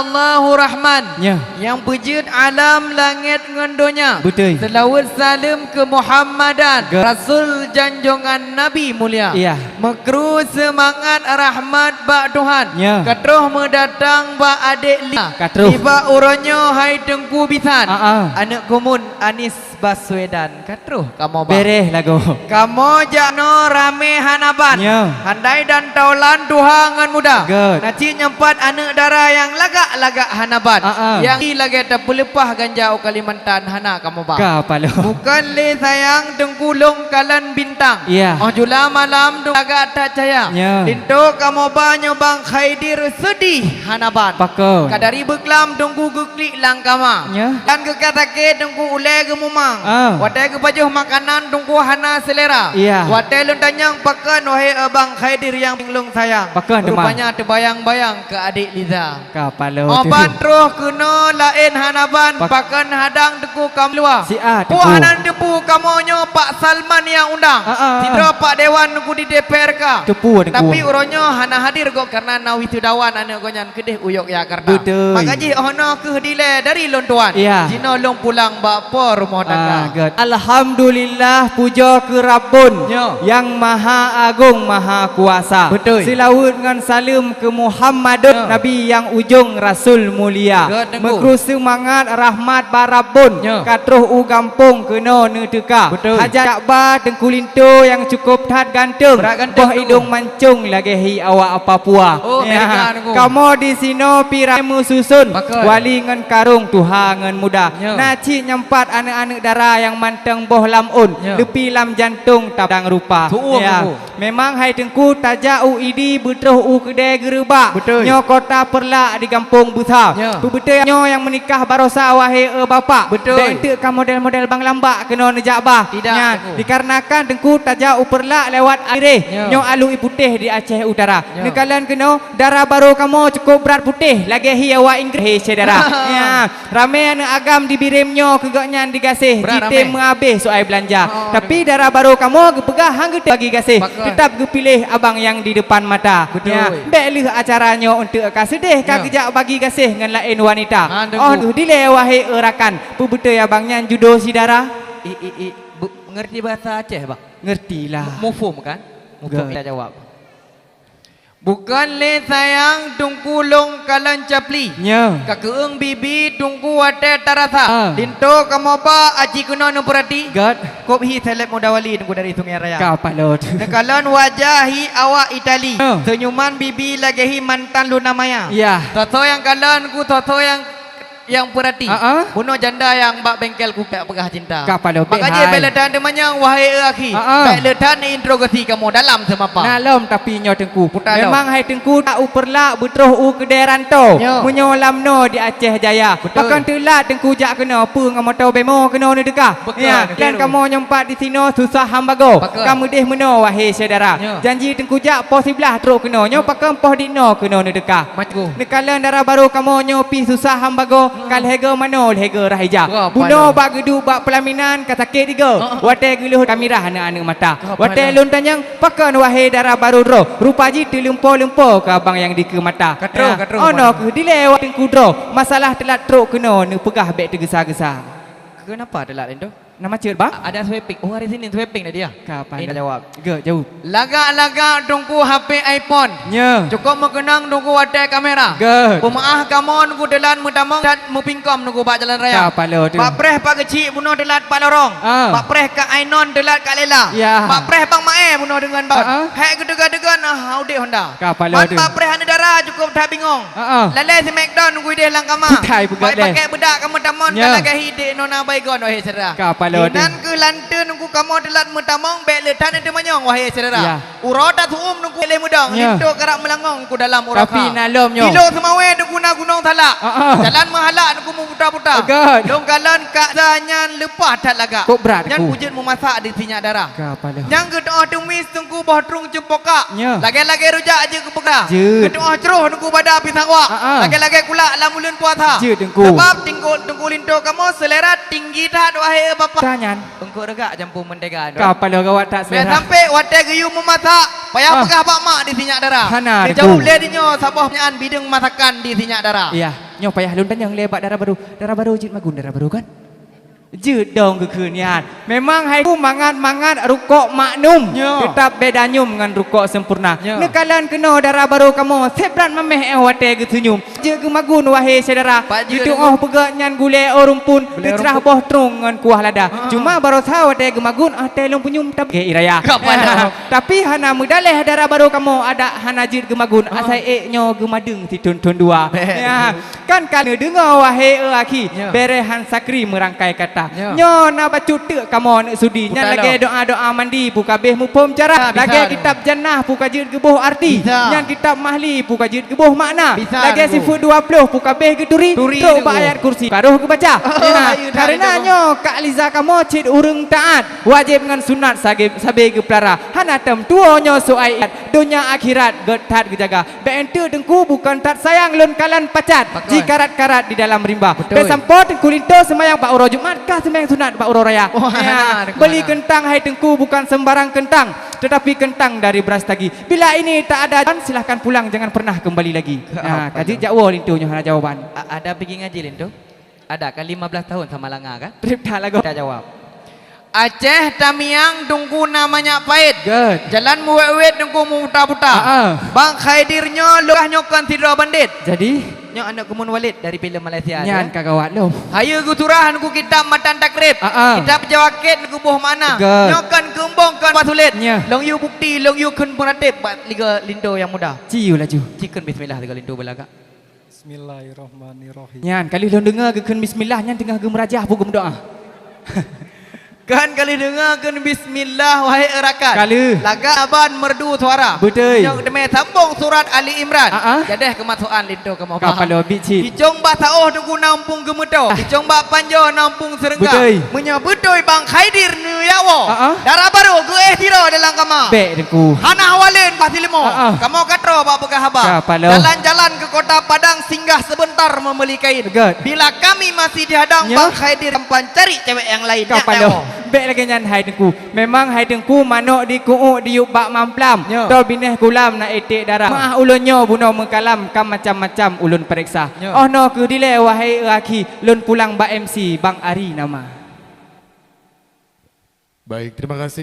Allahu Rahman Ya. yang pejut alam langit ngendonya. Betul. Selawat salam ke Muhammadan Rasul janjongan Nabi mulia. Iya. Mekru semangat rahmat bak Tuhan. Ya. Katruh mendatang bak adik Lina. Katruh. Tiba uronyo hai Tengku Bisan. Anak kumun Anis Baswedan. Katruh kamu bak. Bereh lagu. Kamu jano rame hanaban. Ya. Handai dan taulan Tuhan ngan muda. Good. Naci nyempat anak darah yang lagak-lagak hanaban. Yang lagi tak pelepah ganja Kalimantan hana kamu bak. Kapalo. Bukan le sayang tengkulung kalan bintang. Iya. Oh jula malam dong agak tak caya. Ya. Linto kamu banyak bang khaidir sedih hanaban. Pakau. Kadari beklam tunggu geklik langkama. Ya. Dan ke katake tunggu ule gemumang. Watai ke pajuh makanan tunggu hana selera. Iya. Watai luntanyang pakan wahai abang khaidir yang pinglung sayang. Pakan demang. Rupanya terbayang-bayang ke adik Liza. Kapalo. Oban terus kena lain hanaban pakan hadang teku kamu luar. Si A teku. Puhanan depu kamonyo Pak Salman yang undang. Tidak Pak Dewan ku di DPR ka. Tepu teku. Tapi uronyo hana hadir kok karena nawi tudawan anak gonyan kedih uyok ya karta. Betul. Makaji ono kehdile dari lontuan. Iya. Jino long pulang bapa rumah tangga. Good. Alhamdulillah puja ke Rabbun yang maha agung maha kuasa. Betul. Selawat dengan salam ke Muhammad Nabi yang ujung Rasul mulia. Mekru semangat rahmat barabun. Katruh u gampung kena neteka. Betul. Hajat Kaabah Tengkulinto yang cukup tat ganteng. Boh hidung mancung lagi hi awak apa puah. Oh, kamu di sino piramu susun. Wali ngan karung Tuhan ngan muda. Naci nyempat anak-anak darah yang manteng boh lamun. Lepi lam jantung tabang rupa. Memang hai tengku tajak UID betruh u kedai gerebak. Nyo kota perlak di kampung Busa. Betul nyo yang menikah barosa wahai bapa. Dan itu kan model-model bang lambak kena nejabah. Tidak. Dikarenakan tengku tajak u perlak lewat air. Nyo alu putih di Aceh Utara. Nekalan kena darah baru kamu cukup berat putih. Lagi hi awak Inggeris saudara. Ramai anak agam dibirim nyo kegaknya digasih. Kita menghabis soal belanja. Tapi darah baru kamu pegah hang bagi gasih. Tetap pilih abang yang di depan mata. Baiklah acaranya untuk kasedih kagejak bagi kasih dengan lain wanita. Oh dile wahai rakan. Betul abangnya judo sidara. Mengerti bahasa Aceh bang? Ngertilah. Mufum kan? Mufum kita jawab. Bukan le sayang tungku long kalan capli. Kakeung bibi tungku wate tarasa. Dinto kamu apa aji kuno numperati. Kop hi seleb modawali tungku dari Sungai Raya. Kapalot. Nekalan wajahi awak Itali. Senyuman bibi lagi hi mantan Luna Maya. Toto yang kalan ku toto yang perhati. Bunuh janda yang bak bengkel ku pegah cinta. Makanya beletan demanya wahai akhi. Beletan interogasi kamu dalam semapa. Dalam tapi nyo tengku. Memang hai tengku tak uperlak betruh u kedai rantau. Menyolam no di Aceh Jaya. Akan telat tengku jak kena apa ngamoto bemo kena ni dekah. Dan kamu nyempat di sino susah hambago. Kamu deh meno wahai saudara. Janji tengku jak pos sebelah teruk kena. Nyo pakam pos dino kena ni dekah. Nekalan darah baru kamu nyo pi susah hambago. Kal hega mano hega rahija. Buno bak gedu bak pelaminan kata ke tiga. Wate geluh kamera anak-anak mata. Wate lun tanyang pakan wahai darah baru ro. Rupaji terlempo-lempo ke abang yang di ke mata. Katro. Oh no ke dilewat kudro. Masalah telat truk kena ni pegah bek tergesa-gesa. Kenapa telat itu? Nama cer ba? Ada sweeping. Oh hari sini sweeping dah dia. Kapan? Ini jawab. Jauh. Lagak-lagak tunggu HP iPhone. Cukup mengenang tunggu wadah kamera. Pemaah kamu nunggu telan mutamong dan mupingkom nunggu bak jalan raya. Pak preh pak kecil bunuh telat pak lorong. Pak preh ka Ainon telat kak Lela. Pak preh bang Mae bunuh dengan bang. Hei gedega-degan audit Honda. Pak preh ane darah cukup dah bingung. Lalai si McDonald nunggu dia langkama. Pakai bedak kamu tamon kalau gahi dek nona baygon wahai saudara. Inan ke lantern nunggu kamu telat mutamong bek letan itu manyong wahai saudara. Urota tuum nunggu le mudang linto karak melangong ku dalam uraka. Tapi nalom nyo. Kilo semawe nunggu na gunung talak. Jalan mahalak nunggu muta-muta. Dong kalan kak zanyan lepas tak laga. Kok berat ku. Nyan pujud memasak di sinyak darah. Kapalo. Yang gedoa tumis nunggu bohrung jempoka. Lagi-lagi rujak aja ke pekah. Gedoa ceruh nunggu pada pisang wak. Lagi-lagi kulak lamulun puasa. Sebab tunggu linto kamu selera tinggi tak wahai bapa. Tanyan. Engkau regak campur mentega. Kau pada gawat tak Biar sehat. sampai wadah gayung memasak. Payah pegah pak mak di sinyak darah. Hana, Dia jauh boleh dinyo sabah penyaan bideng masakan di sinyak darah. Iya, nyo payah lun tanyang lebat darah baru jit magun darah baru kan? Jut dong kekenian. Memang hai ku mangat rukuk maknum. Tetap beda nyum dengan rukuk sempurna. Nekalan kena darah baru kamu. Sebrat memeh wate ke senyum. Je ke magun wahai saudara. Itu pegak nyan gule orumpun. Dicerah boh trong ngan kuah lada. Cuma baru tahu wate ke magun telung punyum tab ke iraya. Tapi hana mudaleh darah baru kamu ada hana jit ke magun. Asai nyo ke madeng titun dua. Ya, kan kan dengar wahai aki. Berehan sakri merangkai kata. Nyo na bacut te kamu nak sudi nyan lagi doa mandi buka beh mupom cara lagi kitab jannah buka jid gebuh arti nyan kitab mahli buka jid gebuh makna lagi sifut 20 buka beh ke turi tok ayat kursi baruh ke baca karena nyo kak liza kamu cid urung taat wajib ngan sunat sabe ke pelara hana tem tuo nyo suai dunia akhirat getat gejaga be ente dengku bukan tat sayang lun kalan pacat jikarat-karat di dalam rimba be sampot kulinto semayang pak uro jumat semayang sunat Pak Uro Raya. Beli kentang hai tengku bukan sembarang kentang, tetapi kentang dari beras tagi. Bila ini tak ada, silahkan pulang, jangan pernah kembali lagi. Kaji Jawa lintu hana jawaban. Ada pergi ngaji lintu? Ada kan 15 tahun sama Langa kan? Trip tak lagu. Kita jawab. Aceh Tamiang dungku namanya pahit. Good. Jalan muwet dungku muta-puta. Bang Khaidirnya lurah nyokan tidur bandit. Jadi nyo anak kumun Walid dari filem Malaysia. Nyan kagawat lo. Hayu guturahan ku kitab matan takrib. Kitab jawakit ku buh mana. Nyokan kembong kan batulit. Long yu bukti long yu kun penatip bat liga lindo yang muda. Ciu laju. Cikun bismillah liga lindo belaga. Bismillahirrahmanirrahim. Nyan kali lo dengar ke bismillah nyan tengah gemerajah pun doa. Kan kali dengar kan bismillah wahai erakat. Kali. Laga aban merdu suara. Betul. Yang demi sambung surat Ali Imran. Jadeh kematuan lindo kamu. Kapalo bici. Icong ba taoh tunggu nampung gemedo. Icong ba panjo nampung serengga. Betul. Menyebutoi Bang Khaidir nu yawo. Darah baru ke tiro dalam kama. Bek dengku. Hana awalin pasti limo. Kamu katro ba bekah haba. Jalan-jalan ke kota Padang singgah sebentar membeli kain. Bila kami masih dihadang Bang Khaidir pancari cewek yang lain. Kapalo. Bek lagi nyan hai dengku. Memang hai dengku manok di kuuk di bak mamplam. Tol bineh kulam na etik darah. Maah ulunnya bunuh mengkalam kam macam-macam ulun periksa. Oh no ke dile wahai aki lun pulang bak MC Bang Ari nama. Baik, terima kasih.